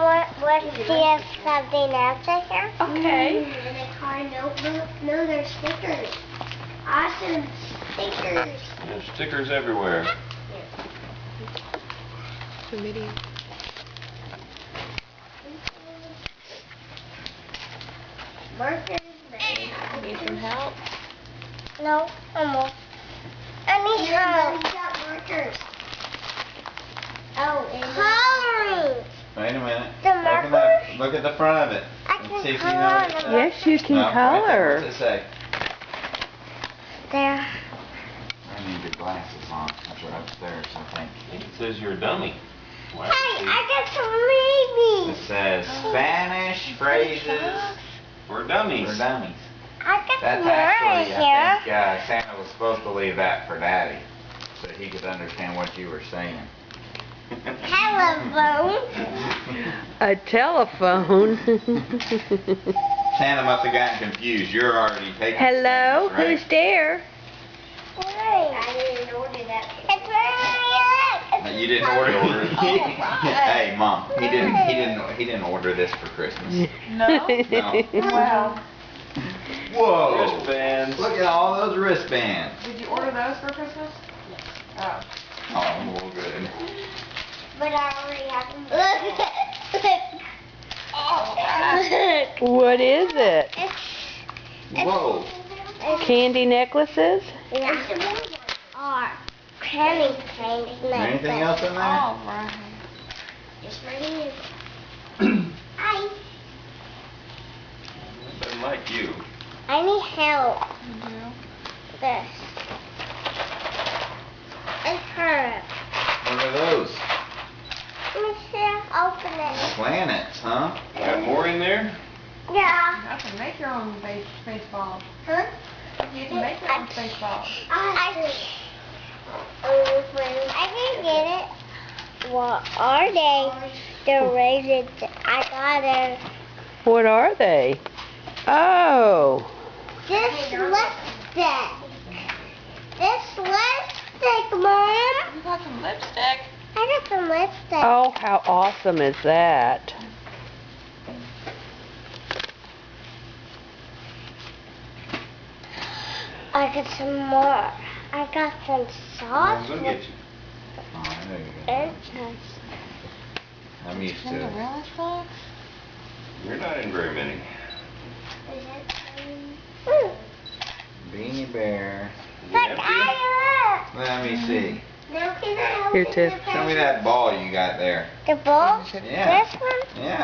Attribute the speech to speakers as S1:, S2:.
S1: want to see something else in here?
S2: Okay.
S1: And a car notebook. No, there's stickers. Awesome stickers.
S3: There's stickers everywhere.
S1: Markers.
S2: Need some help?
S1: No, almost. I need help. Markers. Oh, and coloring.
S4: Wait a minute.
S1: The
S4: Open
S1: marker?
S4: up. Look at the front of it.
S1: I
S4: And
S1: can
S4: see if you
S1: color
S4: know
S1: on
S4: what it
S1: the
S4: says.
S2: Yes, you can
S4: No, right there.
S2: color.
S4: What's it say?
S1: There.
S4: I need your glasses on. They're upstairs, I think.
S3: It says you're a dummy. Wow.
S1: Hey, I got some
S4: It
S1: babies.
S4: says Spanish phrases
S3: We're dummies.
S4: for dummies.
S1: I got
S4: That's
S1: some more
S4: actually,
S1: in
S4: I
S1: here.
S4: think Santa was supposed to leave that for Daddy, so he could understand what you were saying.
S1: Telephone.
S2: A telephone.
S4: Santa must have gotten confused. You're already taking
S2: Hello,
S4: Spanish, right?
S2: who's there?
S1: Right. I didn't order that. It's right here.
S4: You didn't order it.
S1: Oh,
S4: Hey, Mom, he didn't order this for Christmas.
S2: No?
S4: No.
S2: Wow.
S4: Whoa!
S3: Wristbands.
S4: Look at all those wristbands.
S2: Did you order those for Christmas? Oh.
S4: Oh, well, good.
S1: But I already have them. Oh.
S2: What is it?
S4: Whoa!
S2: Candy necklaces?
S1: Yeah. Or candy canes.
S4: Is there anything else in there?
S2: right.
S1: Just for you. Hi.
S3: Doesn't like you.
S1: I need help. This. It's her.
S4: What are those?
S1: Let me see. Open it.
S4: Planets, huh?
S3: Got more in there?
S1: Yeah.
S2: You can make your own space balls.
S1: Huh?
S2: You can make your own space balls.
S1: I didn't get it. What are they? They're raisins. I got it.
S2: What are they? Oh.
S1: This lipstick. This lipstick, Mom.
S2: You got some lipstick?
S1: I got some lipstick.
S2: Oh, how awesome is that?
S1: I got some more. I got some sauce.
S3: I'll go get you.
S4: Oh, there you go.
S1: And sauce.
S4: I'm used to it.
S3: You're not in very many.
S1: Is it?
S4: Beanie Bear.
S3: Is it
S1: But
S3: empty?
S1: I
S4: Let me see.
S1: Now can I
S2: Here,
S1: open
S2: Tiff.
S1: the
S4: Show me that ball you got there.
S1: The ball?
S4: Yeah.
S1: This one?
S4: Yeah.